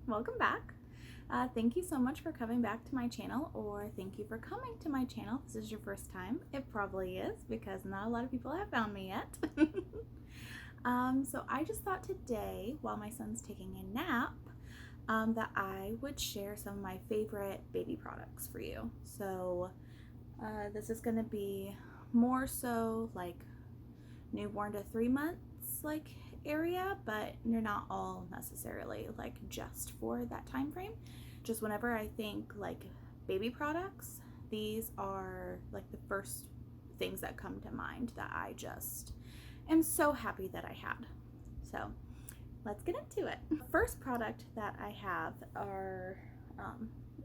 welcome back. Thank you so much for coming back to my channel, or thank you for coming to my channel. If this is your first time. It probably is, because not a lot of people have found me yet. So I just thought today, while my son's taking a nap, that I would share some of my favorite baby products for you. So this is going to be more so like newborn to 3 months like area, but they're not all necessarily like just for that time frame. Just whenever I think like baby products, these are like the first things that come to mind that I just am so happy that I had. So let's get into it. The first product that I have are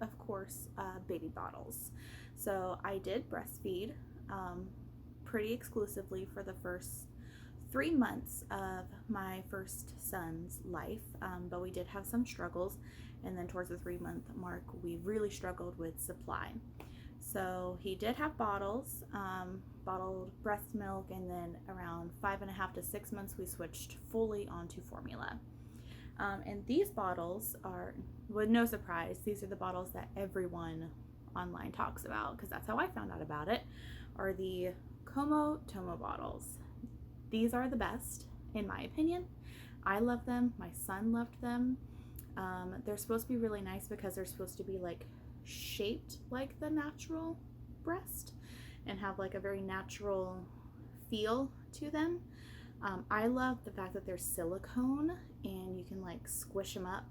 of course baby bottles. So I did breastfeed pretty exclusively for the first 3 months of my first son's life, but we did have some struggles, and then towards the 3-month mark we really struggled with supply. So he did have bottles, bottled breast milk, and then around 5.5 to 6 months we switched fully onto formula. And these bottles are, with no surprise, these are the bottles that everyone online talks about, because that's how I found out about it, are the Comotomo Bottles. These are the best, in my opinion. I love them. My son loved them. They're supposed to be really nice because they're supposed to be like shaped like the natural breast and have like a very natural feel to them. I love the fact that they're silicone and you can like squish them up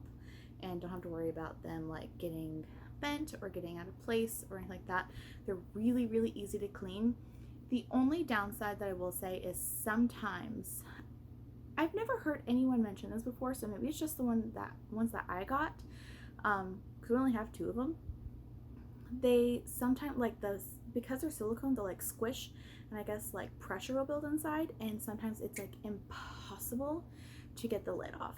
and don't have to worry about them like getting bent or getting out of place or anything like that. They're really, really easy to clean. The only downside that I will say is sometimes, I've never heard anyone mention this before, so maybe it's just the ones that I got, because we only have 2 of them. They sometimes, like because they're silicone, they'll like squish, and I guess like pressure will build inside, and sometimes it's like impossible to get the lid off.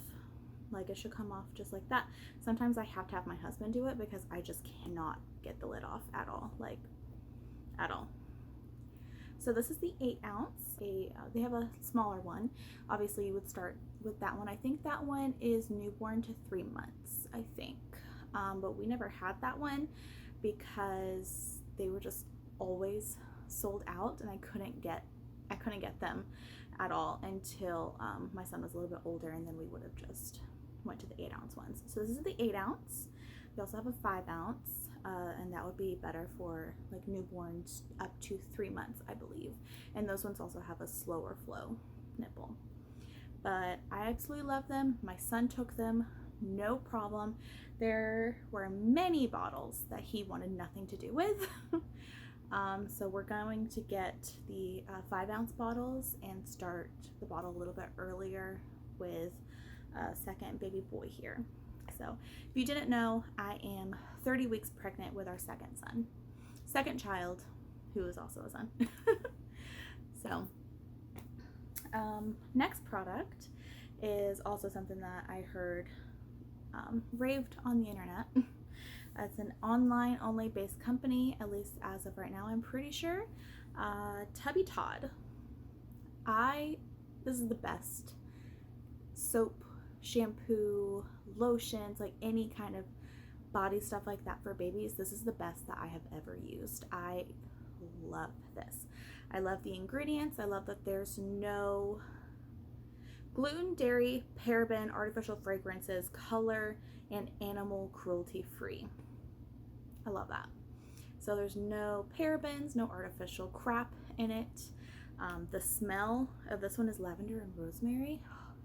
Like it should come off just like that. Sometimes I have to have my husband do it because I just cannot get the lid off at all, like at all. So this is the 8 ounce. They have a smaller one. Obviously you would start with that one. I think that one is newborn to 3 months, I think. But we never had that one because they were just always sold out, and I couldn't get them at all until my son was a little bit older, and then we would have just went to the 8 ounce ones. So this is the 8 ounce. We also have a 5 ounce. And that would be better for like newborns up to 3 months, I believe. And those ones also have a slower flow nipple. But I absolutely love them. My son took them, no problem. There were many bottles that he wanted nothing to do with. So we're going to get the 5 ounce bottles and start the bottle a little bit earlier with a second baby boy here. So if you didn't know, I am 30 weeks pregnant with our second child, who is also a son. So next product is also something that I heard raved on the internet. It's an online only based company, at least as of right now, I'm pretty sure. Tubby Todd. This is the best soap, shampoo, lotions, like any kind of body stuff like that for babies. This is the best that I have ever used. I love this. I love the ingredients. I love that there's no gluten, dairy, paraben, artificial fragrances, color, and animal cruelty free. I love that. So there's no parabens, no artificial crap in it. The smell of this one is lavender and rosemary.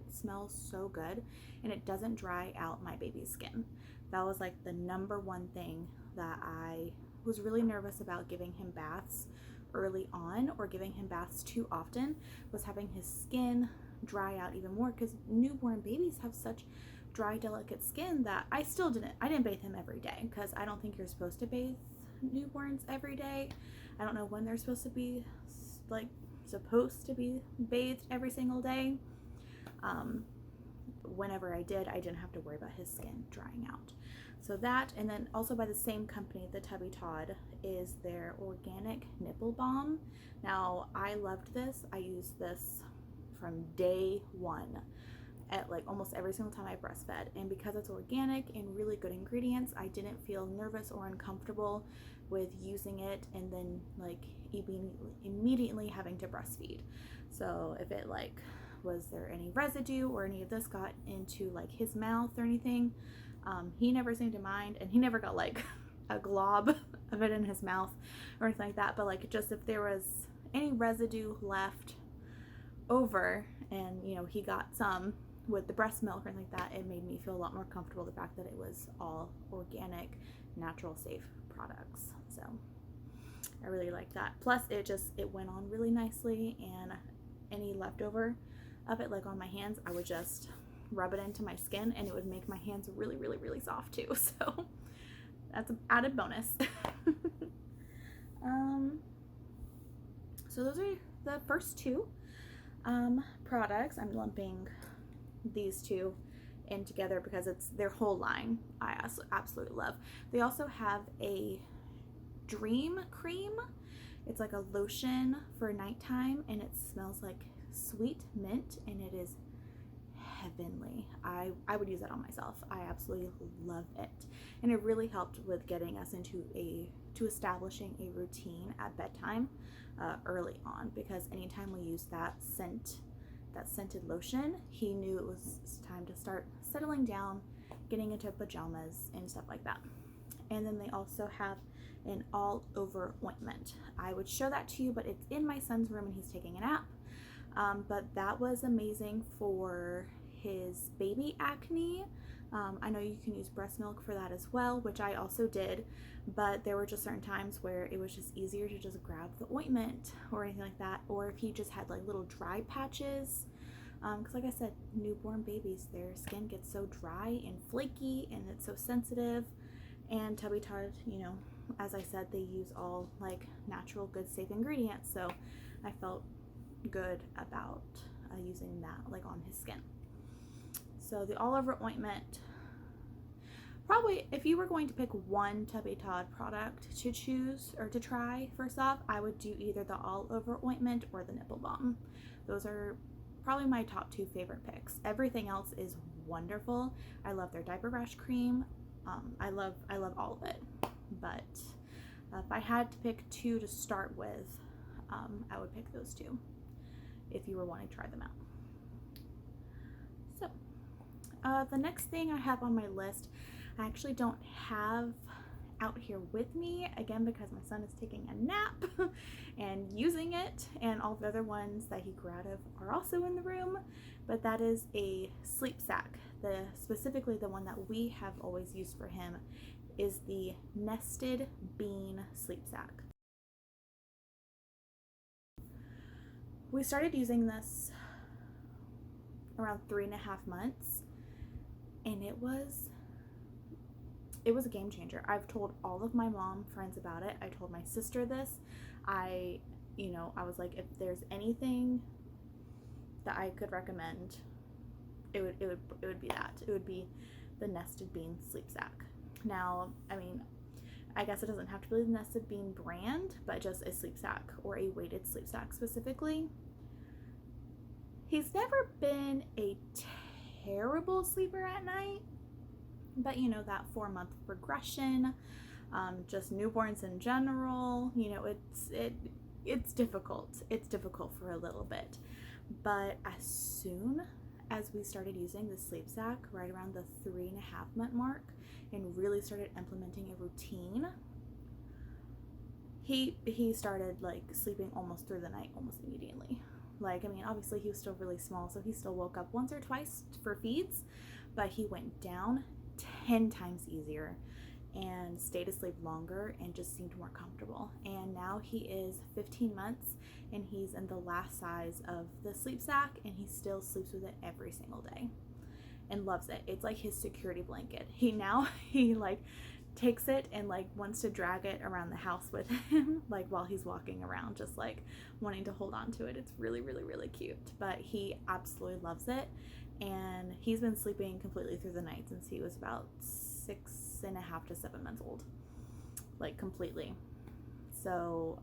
It smells so good, and it doesn't dry out my baby's skin. That was like the #1 thing that I was really nervous about giving him baths early on, or giving him baths too often, was having his skin dry out even more, because newborn babies have such dry, delicate skin that I didn't bathe him every day, because I don't think you're supposed to bathe newborns every day. I don't know when they're supposed to be bathed every single day. Whenever I didn't have to worry about his skin drying out. So that, and then also by the same company, the Tubby Todd, is their organic nipple balm. Now I loved this. I used this from day one. at like almost every single time I breastfed. And because it's organic and really good ingredients, I didn't feel nervous or uncomfortable with using it and then like immediately having to breastfeed. So if it like, was there any residue or any of this got into like his mouth or anything, he never seemed to mind, and he never got like a glob of it in his mouth or anything like that. But like, just if there was any residue left over and, you know, he got some with the breast milk or anything like that, it made me feel a lot more comfortable, the fact that it was all organic, natural, safe products. So I really like that. Plus it went on really nicely, and any leftover of it like on my hands, I would just rub it into my skin and it would make my hands really, really, really soft too. So that's an added bonus. So those are the first two products. I'm lumping these two in together because it's their whole line I absolutely love. They also have a dream cream. It's like a lotion for nighttime, and it smells like sweet mint, and it is heavenly. I would use that on myself. I absolutely love it, and it really helped with getting us into establishing a routine at bedtime early on, because anytime we used that scented lotion, he knew it was time to start settling down, getting into pajamas and stuff like that. And then they also have an all over ointment. I would show that to you, but it's in my son's room and he's taking a nap. But that was amazing for his baby acne. I know you can use breast milk for that as well, which I also did, but there were just certain times where it was just easier to just grab the ointment or anything like that, or if he just had like little dry patches, because like I said, newborn babies, their skin gets so dry and flaky and it's so sensitive. And Tubby Todd, you know, as I said, they use all like natural, good, safe ingredients, so I felt good about using that like on his skin. So the all over ointment, probably if you were going to pick one Tubby Todd product to choose or to try, first off, I would do either the all over ointment or the nipple balm. Those are probably my top two favorite picks. Everything else is wonderful. I love their diaper rash cream. I love all of it, but if I had to pick two to start with, I would pick those two if you were wanting to try them out. So the next thing I have on my list, I actually don't have out here with me, again because my son is taking a nap and using it, and all the other ones that he grew out of are also in the room, but that is a sleep sack. Specifically the one that we have always used for him is the nested bean sleep sack. We started using this around 3.5 months, and it was a game changer. I've told all of my mom friends about it. I told my sister this. I was like, if there's anything that I could recommend, it would be that. It would be the nested bean sleep sack. Now, I mean, I guess it doesn't have to be the nested bean brand, but just a sleep sack or a weighted sleep sack specifically. He's never been a terrible sleeper at night, but you know, that 4-month progression, just newborns in general, you know, it's difficult. It's difficult for a little bit, but as soon as we started using the sleep sack right around the 3.5 month mark and really started implementing a routine, he started like sleeping almost through the night almost immediately. Like, I mean, obviously he was still really small, so he still woke up once or twice for feeds, but he went down 10 times easier and stayed asleep longer and just seemed more comfortable. And now he is 15 months and he's in the last size of the sleep sack, and he still sleeps with it every single day and loves it. It's like his security blanket. He like takes it and like wants to drag it around the house with him, like while he's walking around, just like wanting to hold on to it. It's really, really, really cute, but he absolutely loves it. And he's been sleeping completely through the night since he was about 6.5 to 7 months old, like completely. So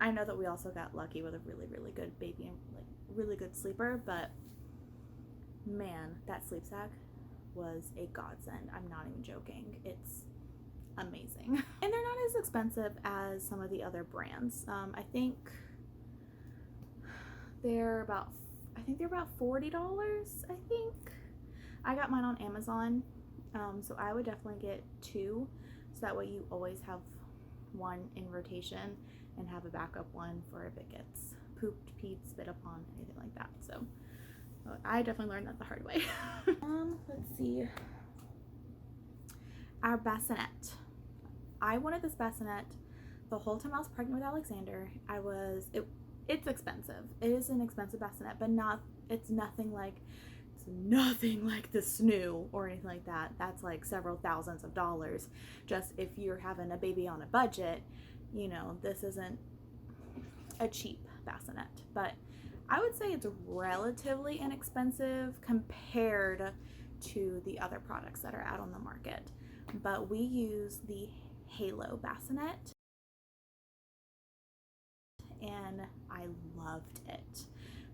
I know that we also got lucky with a really, really good baby and like really good sleeper, but man, that sleep sack was a godsend. I'm not even joking. It's amazing. And they're not as expensive as some of the other brands. I think they're about $40, I think. I got mine on Amazon, so I would definitely get 2, so that way you always have one in rotation and have a backup one for if it gets pooped, peed, spit upon, anything like that. So I definitely learned that the hard way. Let's see. Our bassinet. I wanted this bassinet the whole time I was pregnant with Alexander. It's expensive. It is an expensive bassinet, but it's nothing like the snoo or anything like that. That's like several thousands of dollars. Just if you're having a baby on a budget, you know, this isn't a cheap bassinet, but I would say it's relatively inexpensive compared to the other products that are out on the market. But we use the Halo bassinet, and I loved it.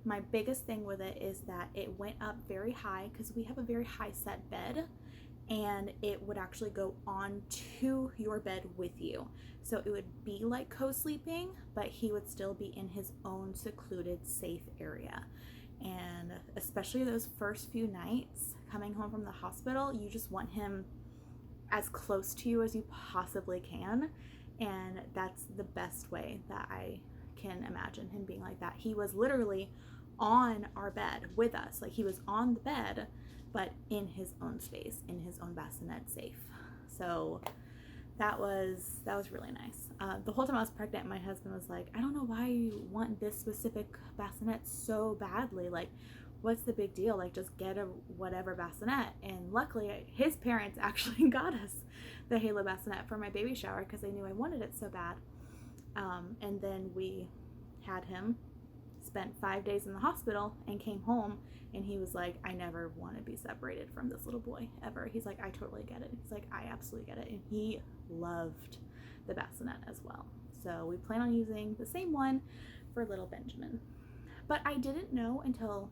My biggest thing with it is that it went up very high because we have a very high set bed, and it would actually go onto your bed with you. So it would be like co-sleeping, but he would still be in his own secluded, safe area. And especially those first few nights coming home from the hospital, you just want him as close to you as you possibly can. And that's the best way that I can imagine him being like that. He was literally on our bed with us. Like, he was on the bed, but in his own space, in his own bassinet, safe. So that was really nice. The whole time I was pregnant, my husband was like, I don't know why you want this specific bassinet so badly. Like, what's the big deal? Like, just get a whatever bassinet. And luckily, his parents actually got us the Halo bassinet for my baby shower because they knew I wanted it so bad. And then we had him, spent 5 days in the hospital, and came home, and he was like, I never want to be separated from this little boy ever. He's like, I totally get it. He's like, I absolutely get it. And he loved the bassinet as well. So we plan on using the same one for little Benjamin. But I didn't know until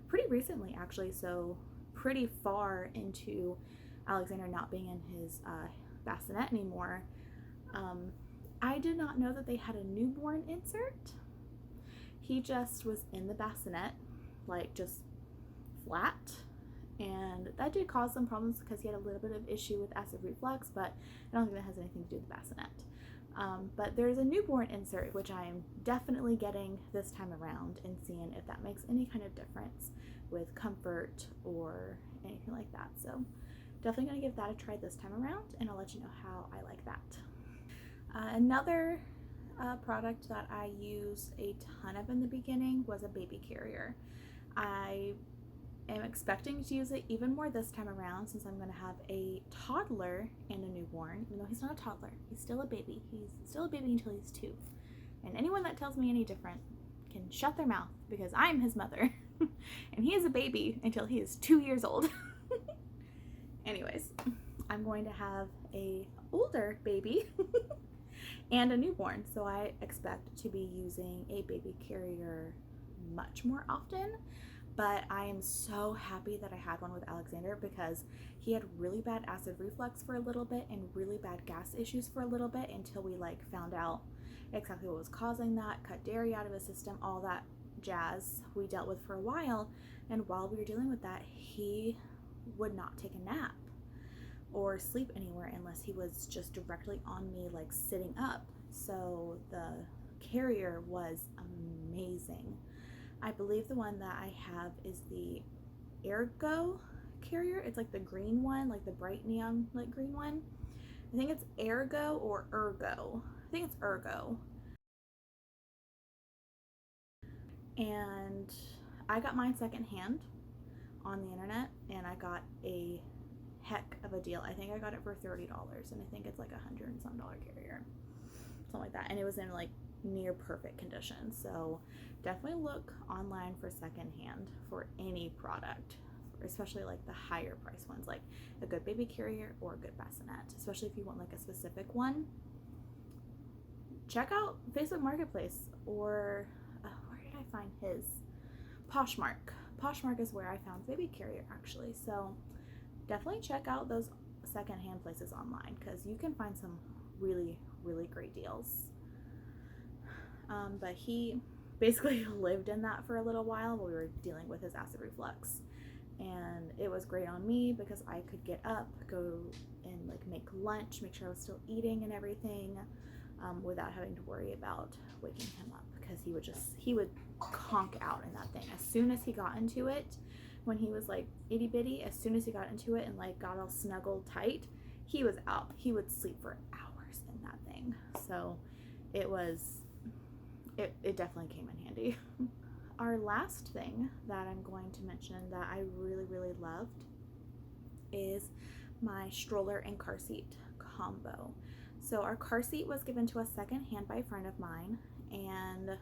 pretty recently, actually, so pretty far into Alexander not being in his bassinet anymore, I did not know that they had a newborn insert. He just was in the bassinet, like just flat, and that did cause some problems because he had a little bit of issue with acid reflux, but I don't think that has anything to do with the bassinet. But there's a newborn insert, which I'm definitely getting this time around and seeing if that makes any kind of difference with comfort or anything like that. So definitely going to give that a try this time around, and I'll let you know how I like that. Another product that I used a ton of in the beginning was a baby carrier. I am expecting to use it even more this time around since I'm going to have a toddler and a newborn, even though he's not a toddler. He's still a baby. He's still a baby until he's 2. And anyone that tells me any different can shut their mouth because I'm his mother. And he is a baby until he is 2 years old. Anyways, I'm going to have a older baby and a newborn, so I expect to be using a baby carrier much more often. But I am so happy that I had one with Alexander because he had really bad acid reflux for a little bit and really bad gas issues for a little bit until we found out exactly what was causing that, cut dairy out of his system, all that jazz we dealt with for a while. And while we were dealing with that, he would not take a nap or sleep anywhere unless he was just directly on me, like sitting up. So the carrier was amazing. I believe the one that I have is the Ergo carrier. It's like the green one, like the bright neon like green one. I think it's Ergo or Ergo. I think it's Ergo. And I got mine secondhand on the internet, and I got a heck of a deal. I think I got it for $30, and I think it's like $100 and some carrier, something like that. And it was in like near perfect condition. So definitely look online for secondhand for any product, especially like the higher price ones, like a good baby carrier or a good bassinet. Especially if you want like a specific one, check out Facebook Marketplace, or where did I find his? Poshmark. Poshmark is where I found baby carrier actually. So definitely check out those secondhand places online because you can find some really, really great deals. But he basically lived in that for a little while while we were dealing with his acid reflux. And it was great on me because I could get up, go and like make lunch, make sure I was still eating and everything, without having to worry about waking him up, because he would conk out in that thing. As soon as he got into it, when he was like itty bitty, as soon as he got into it and like got all snuggled tight, he was out. He would sleep for hours in that thing. So it definitely came in handy. Our last thing that I'm going to mention that I really, really loved is my stroller and car seat combo. So our car seat was given to us secondhand by a friend of mine, and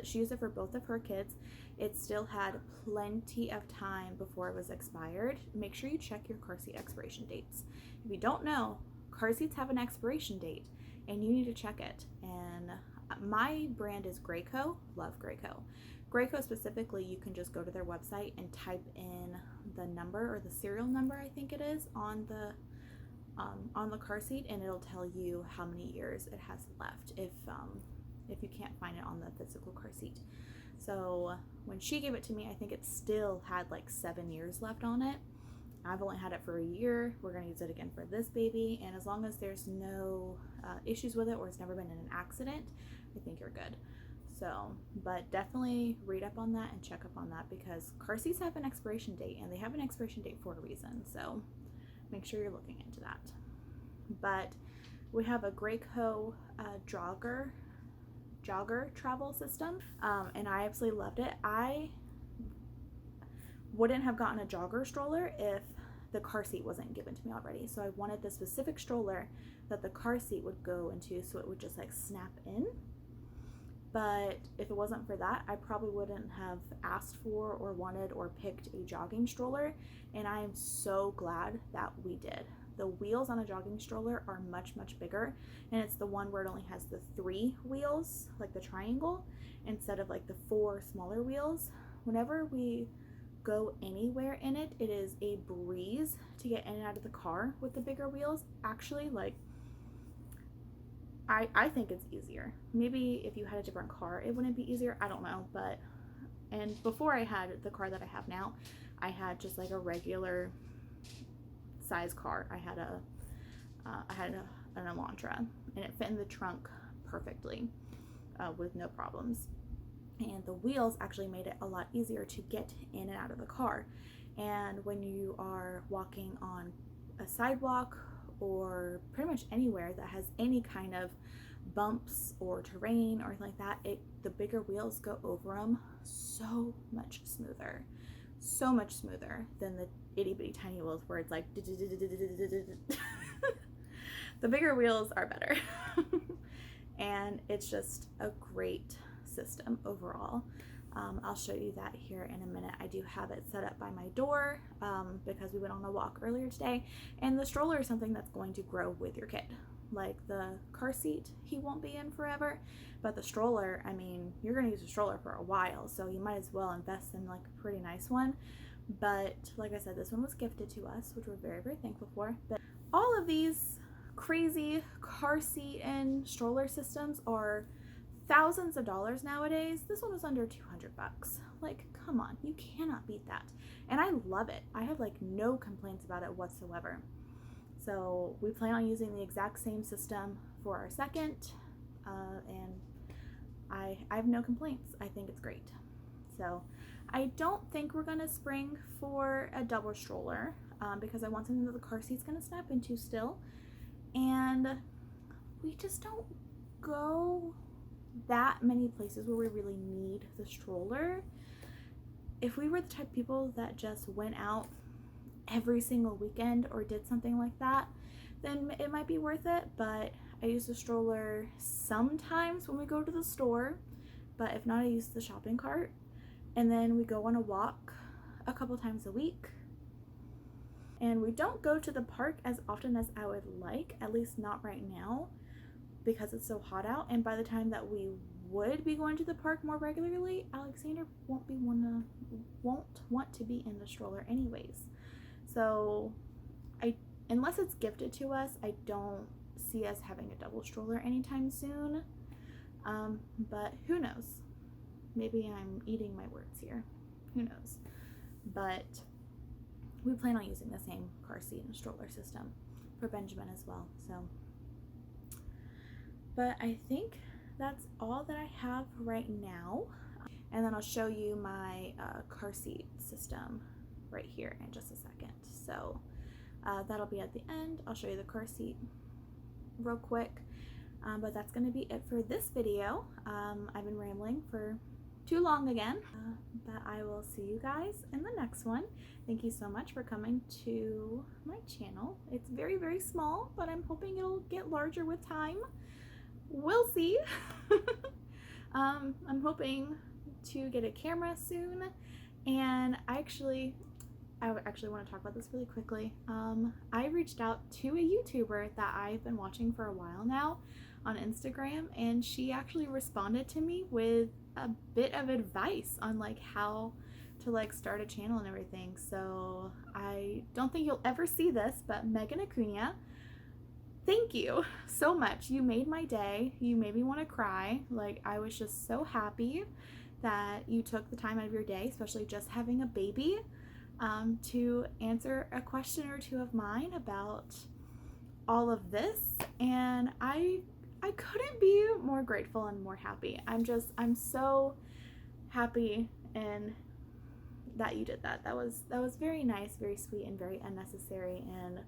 she used it for both of her kids. It still had plenty of time before it was expired. Make sure you check your car seat expiration dates. If you don't know, car seats have an expiration date and you need to check it. And my brand is Graco. Love Graco. Graco specifically, you can just go to their website and type in the number, or the serial number I think it is, on the car seat, and it'll tell you how many years it has left if you can't find it on the physical car seat. So when she gave it to me, I think it still had like 7 years left on it. I've only had it for a year. We're going to use it again for this baby, and as long as there's no issues with it or it's never been in an accident, I think you're good. So, but definitely read up on that and check up on that, because car seats have an expiration date, and they have an expiration date for a reason. So make sure you're looking into that. But we have a Graco Jogger travel system, and I absolutely loved it. I wouldn't have gotten a Jogger stroller if the car seat wasn't given to me already. So I wanted the specific stroller that the car seat would go into, so it would just like snap in. But if it wasn't for that, I probably wouldn't have asked for or wanted or picked a jogging stroller, and I am so glad that we did. The wheels on a jogging stroller are much, much bigger, and it's the one where it only has the 3 wheels, like the triangle, instead of like the 4 smaller wheels. Whenever we go anywhere in it, it is a breeze to get in and out of the car with the bigger wheels. Actually, like, I think it's easier. Maybe if you had a different car, it wouldn't be easier. I don't know, but, and before I had the car that I have now, I had just like a regular size car. I had an Elantra, and it fit in the trunk perfectly, with no problems. And the wheels actually made it a lot easier to get in and out of the car. And when you are walking on a sidewalk or pretty much anywhere that has any kind of bumps or terrain or anything like that, the bigger wheels go over them so much smoother than the itty bitty tiny wheels where it's like the bigger wheels are better. And it's just a great system overall. I'll show you that here in a minute. I do have it set up by my door, because we went on a walk earlier today, and the stroller is something that's going to grow with your kid. Like the car seat, he won't be in forever, but the stroller, I mean, you're going to use a stroller for a while, so you might as well invest in like a pretty nice one. But like I said, this one was gifted to us, which we're very, very thankful for. But all of these crazy car seat and stroller systems are thousands of dollars nowadays. This one was under 200 bucks. Like, come on, you cannot beat that. And I love it. I have like no complaints about it whatsoever. So we plan on using the exact same system for our second, and I have no complaints. I think it's great. So I don't think we're gonna spring for a double stroller, because I want something that the car seat's gonna snap into still, and we just don't go that many places where we really need the stroller. If we were the type of people that just went out every single weekend or did something like that, then it might be worth it. But I use the stroller sometimes when we go to the store, but if not, I use the shopping cart, and then we go on a walk a couple times a week. And we don't go to the park as often as I would like, at least not right now, because it's so hot out. And by the time that we would be going to the park more regularly, Alexander won't want to be in the stroller anyways. So unless it's gifted to us, I don't see us having a double stroller anytime soon. But who knows? Maybe I'm eating my words here. Who knows? But we plan on using the same car seat and stroller system for Benjamin as well. So, but I think that's all that I have right now. And then I'll show you my car seat system right here in just a second. So that'll be at the end. I'll show you the car seat real quick. But that's going to be it for this video. I've been rambling for too long again, but I will see you guys in the next one. Thank you so much for coming to my channel. It's very, very small, but I'm hoping it'll get larger with time. We'll see. I'm hoping to get a camera soon, and I actually want to talk about this really quickly. I reached out to a YouTuber that I've been watching for a while now on Instagram, and she actually responded to me with a bit of advice on like how to like start a channel and everything. So I don't think you'll ever see this, but Megan Acuna, thank you so much. You made my day. You made me want to cry. Like, I was just so happy that you took the time out of your day, especially just having a baby, to answer a question or two of mine about all of this. And I couldn't be more grateful and more happy. I'm so happy and that you did that. That was very nice, very sweet, and very unnecessary, and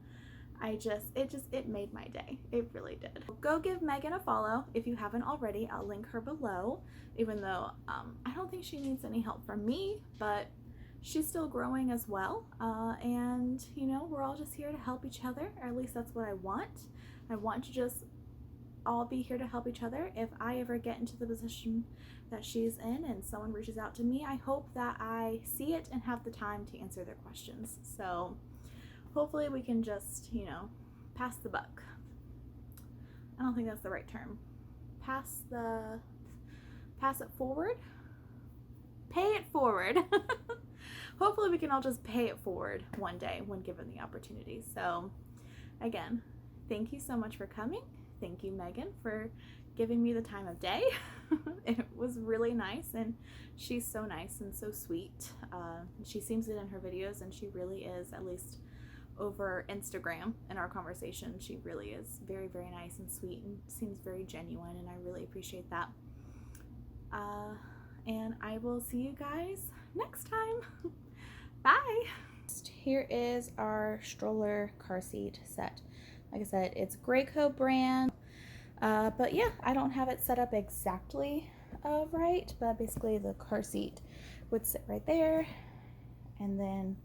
it made my day. It really did. Go give Megan a follow if you haven't already. I'll link her below, even though I don't think she needs any help from me, but she's still growing as well. And you know, we're all just here to help each other, or at least that's what I want. I want to just all be here to help each other. If I ever get into the position that she's in and someone reaches out to me, I hope that I see it and have the time to answer their questions. So hopefully we can just, you know, pass the buck. I don't think that's the right term. Pass it forward? Pay it forward. Hopefully we can all just pay it forward one day when given the opportunity. So again, thank you so much for coming. Thank you, Megan, for giving me the time of day. It was really nice, and she's so nice and so sweet. She seems it in her videos, and she really is, at least over Instagram in our conversation, she really is very, very nice and sweet and seems very genuine, and I really appreciate that. And I will see you guys next time. Bye. Here is our stroller car seat set. Like I said, it's Graco brand, but yeah, I don't have it set up exactly right, but basically the car seat would sit right there, and then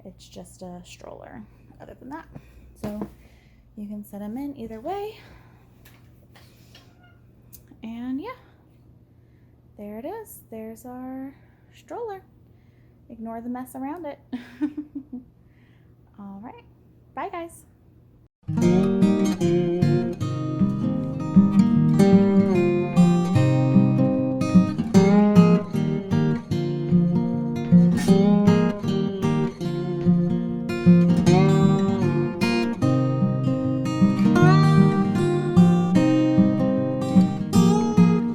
it's just a stroller other than that. So you can set them in either way, and yeah, there it is. There's our stroller. Ignore the mess around it. All right, bye guys.